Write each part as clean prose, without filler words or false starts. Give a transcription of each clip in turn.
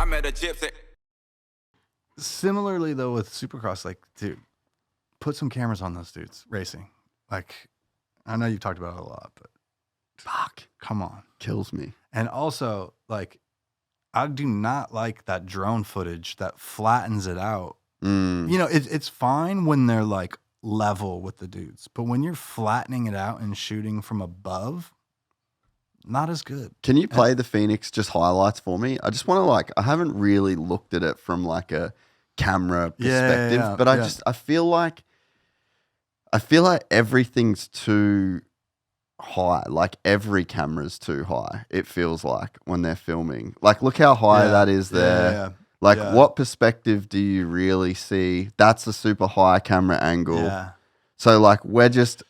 I met a gypsy. Similarly, though, with Supercross, like, dude, put some cameras on those dudes racing. Like, I know you've talked about it a lot, but fuck, come on. Kills me. And also, like, I do not like that drone footage that flattens it out. You know, it's fine when they're like level with the dudes, but when you're flattening it out and shooting from above, not as good. Can you play the Phoenix just highlights for me? I just want to I haven't really looked at it from like a camera perspective, but I feel like everything's too high. Like every camera's too high. It feels like when they're filming. Like look how high that is there. Like what perspective do you really see? That's a super high camera angle. Yeah. So like we're just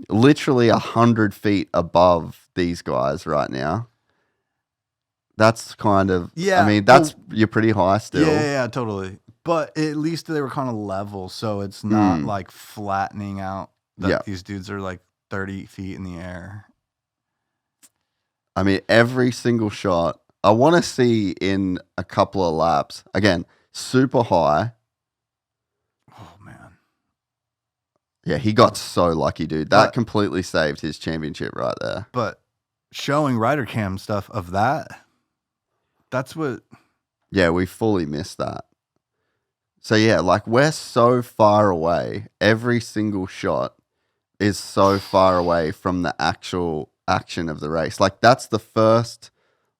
literally 100 feet above these guys right now. That's kind of, I mean, you're pretty high still. Yeah, totally. But at least they were kind of level, so it's not like flattening out that these dudes are like 30 feet in the air. I mean, every single shot, I want to see in a couple of laps. Again, super high. Oh, man. Yeah, he got so lucky, dude. That completely saved his championship right there. But showing rider cam stuff of that's what... Yeah, we fully missed that. So, yeah, like we're so far away. Every single shot is so far away from the actual action of the race. Like that's the first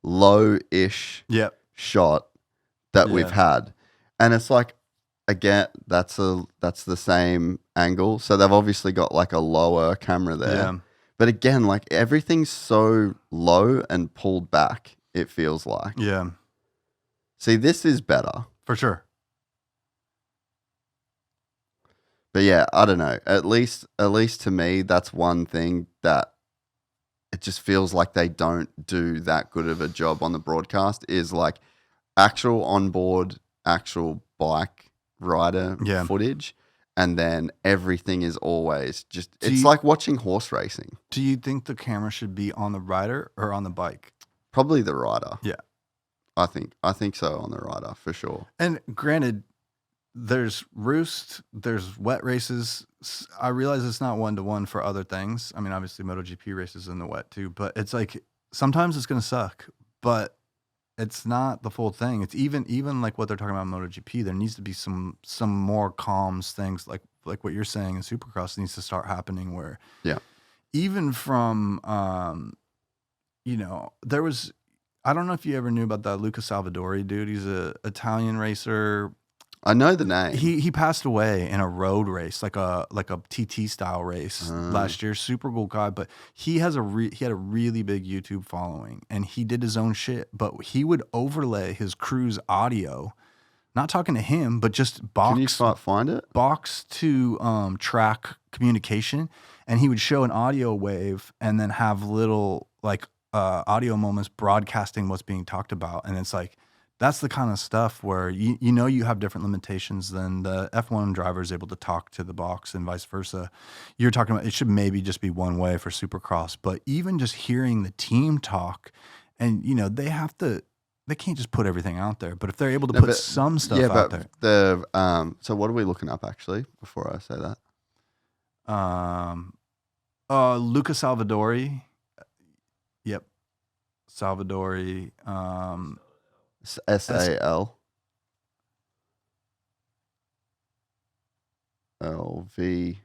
low-ish shot that we've had. And it's like, again, that's the same angle. So they've obviously got like a lower camera there. Yeah. But again, like everything's so low and pulled back, it feels like. Yeah. See, this is better. For sure. But yeah, I don't know. At least to me, that's one thing that it just feels like they don't do that good of a job on the broadcast is like actual onboard, actual bike rider footage. And then everything is always just, it's like watching horse racing. Do you think the camera should be on the rider or on the bike? Probably the rider. Yeah. I think so on the rider for sure. And granted, there's roost, there's wet races. I realize it's not 1-to-1 for other things. I mean, obviously MotoGP races in the wet too, but it's like sometimes it's going to suck, but it's not the full thing. It's even like what they're talking about in MotoGP. There needs to be some more calms things like what you're saying in Supercross needs to start happening where even from there was, I don't know if you ever knew about that Luca Salvadori dude. He's a Italian racer. I know the name. He passed away in a road race, like a TT style race last year. Super cool guy, but he has he had a really big YouTube following, and he did his own shit. But he would overlay his crew's audio, not talking to him, but just box. Can you find it? Box to track communication, and he would show an audio wave, and then have little like audio moments broadcasting what's being talked about, and it's like. That's the kind of stuff where you have different limitations than the F1 driver is able to talk to the box and vice versa. You're talking about it should maybe just be one way for Supercross, but even just hearing the team talk, and they can't just put everything out there. But if they're able to put some stuff out there, so what are we looking up actually before I say that? Luca Salvadori, yep, Salvadori. SAL LV.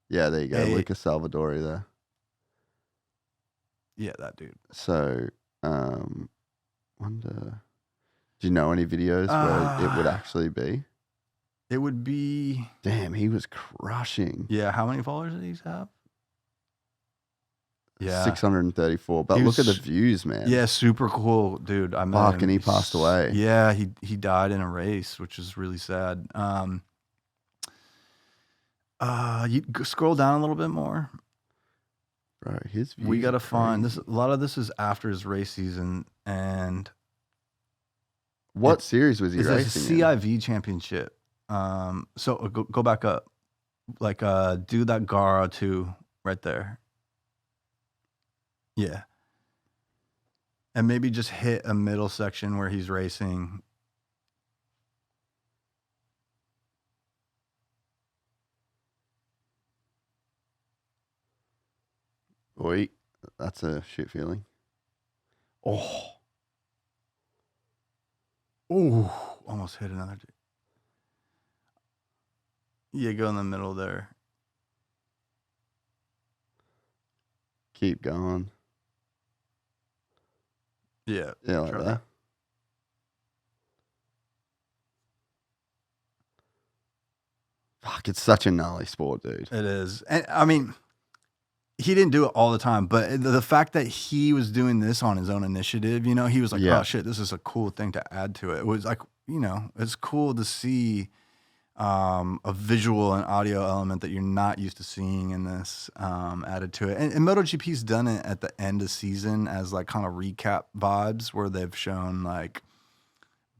Yeah, there you go. Luca Salvadori there. Yeah, that dude. So, wonder. Do you know any videos where it would actually be? It would be. Damn, he was crushing. Yeah, how many followers did he have? Yeah, 634. But look at the views, man. Yeah, super cool, dude. I met him. And he passed away. Yeah, he died in a race, which is really sad. You scroll down a little bit more. Bro, his views. We gotta find this. A lot of this is after his race season, and what series was he racing? It's a CIV championship. So go back up, like do that Gara 2 right there. Yeah. And maybe just hit a middle section where he's racing. Oi, that's a shit feeling. Oh. Oh, almost hit another dude. Yeah, go in the middle there. Keep going. Yeah. Yeah, like try that. Fuck, it's such a gnarly sport, dude. It is. And I mean, he didn't do it all the time, but the fact that he was doing this on his own initiative, you know, he was like, Yeah. oh shit, this is a cool thing to add to it. It was like, you know, it's cool to see a visual and audio element that you're not used to seeing in this added to it. And MotoGP's done it at the end of season as like kind of recap vibes where they've shown like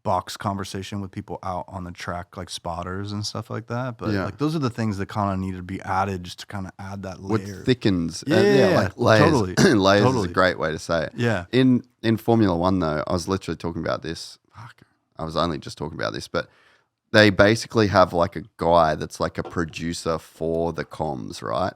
box conversation with people out on the track, like spotters and stuff like that. But Yeah. like those are the things that kind of need to be added just to kind of add that layer. What thickens. Yeah, like layers. totally. Layers is Totally. a great way to say it. Yeah. In Formula One, though, I was literally talking about this. Fuck, I was only just talking about this, but they basically have like a guy that's like a producer for the comms, right?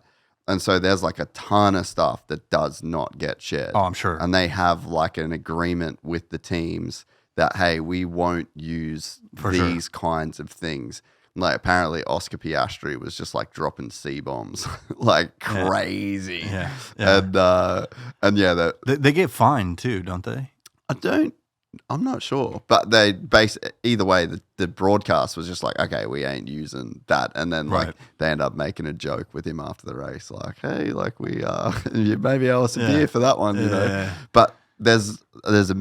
And so there's like a ton of stuff that does not get shared. Oh, I'm sure. And they have like an agreement with the teams that, hey, we won't use For sure. these kinds of things. Like apparently Oscar Piastri was just like dropping C-bombs like crazy. Yeah. Yeah. And yeah, They get fined too, don't they? I'm not sure, but either way, the broadcast was just like, okay, we ain't using that, and then like Right. they end up making a joke with him after the race, like, hey, like we you maybe owe us a beer for that one, you know. Yeah. But there's a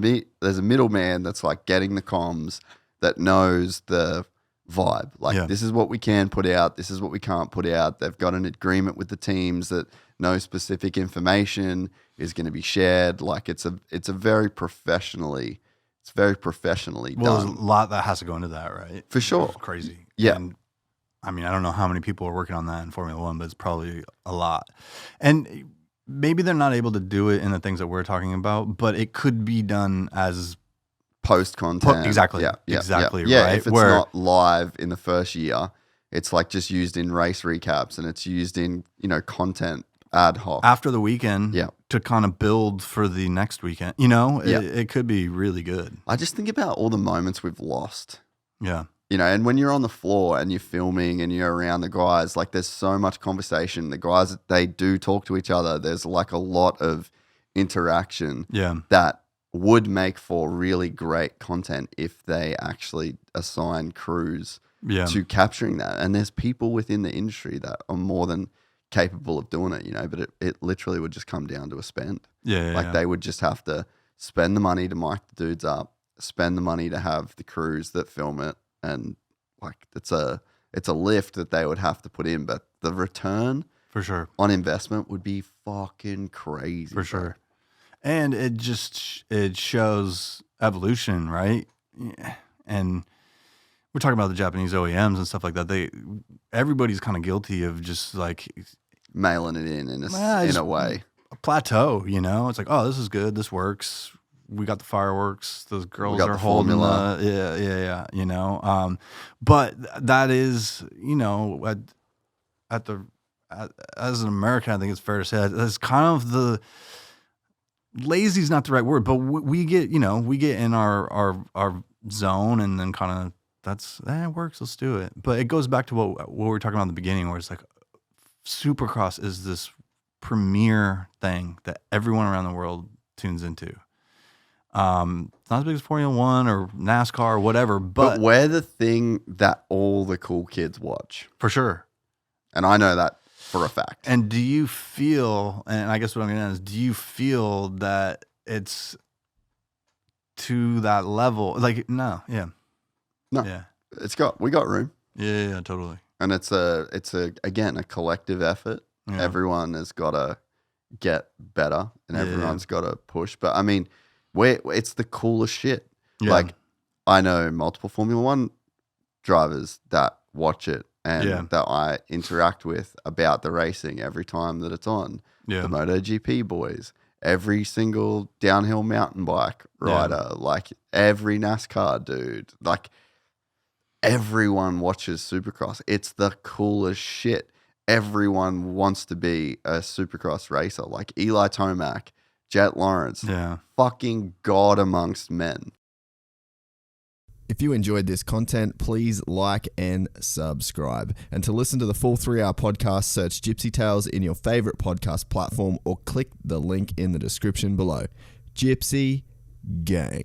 middleman that's like getting the comms that knows the vibe, like this is what we can put out, this is what we can't put out. They've got an agreement with the teams that no specific information is going to be shared. Like it's a very professionally. It's very professionally Well, done. there's a lot that has to go into that, right? For sure. It's crazy. Yeah. And I mean, I don't know how many people are working on that in Formula One, but it's probably a lot. And maybe they're not able to do it in the things that we're talking about, but it could be done as Post content. Exactly. Yeah. Exactly. Yeah. Right. If it's not live in the first year, it's like just used in race recaps and it's used in, content ad hoc. After the weekend, Yeah. to kind of build for the next weekend, it could be really good. I just think about all the moments we've lost. Yeah. And when you're on the floor and you're filming and you're around the guys, like there's so much conversation. The guys, they do talk to each other. There's like a lot of interaction Yeah. that would make for really great content if they actually assign crews Yeah. to capturing that. And there's people within the industry that are more than capable of doing it, but it literally would just come down to a spend. Yeah. Like they would just have to spend the money to mic the dudes up, spend the money to have the crews that film it, and like it's a lift that they would have to put in, but the return For sure. on investment would be fucking crazy. For bro. sure. And it shows evolution, right? Yeah. And we're talking about the Japanese OEMs and stuff like that. Everybody's kind of guilty of just like Mailing it in just a way. a plateau, It's like, oh, this is good. This works. We got the fireworks. Those girls got are the holding formula. yeah. But that is, as an American, I think it's fair to say that's kind of lazy is not the right word, but we get in our zone and then kind of it works. Let's do it. But it goes back to what we were talking about in the beginning, where it's like Supercross is this premier thing that everyone around the world tunes into. It's not as big as Formula One or NASCAR or whatever, but we're the thing that all the cool kids watch. for sure. And I know that for a fact. And do you feel, and I guess what I'm getting at is, do you feel that it's to that level? Like, no, yeah. No. Yeah. We got room. Yeah, totally. And it's again a collective effort. Yeah. Everyone has got to get better and Yeah. everyone's got to push. But I mean, it's the coolest shit. Yeah. Like I know multiple Formula One drivers that watch it and that I interact with about the racing every time that it's on. Yeah. The MotoGP boys, every single downhill mountain bike rider, like every NASCAR dude, like everyone watches Supercross. It's the coolest shit. Everyone wants to be a Supercross racer, like Eli Tomac, Jet Lawrence, fucking god amongst men. If you enjoyed this content, please like and subscribe. And to listen to the full 3-hour podcast, search Gypsy Tales in your favorite podcast platform or click the link in the description below. Gypsy Gang.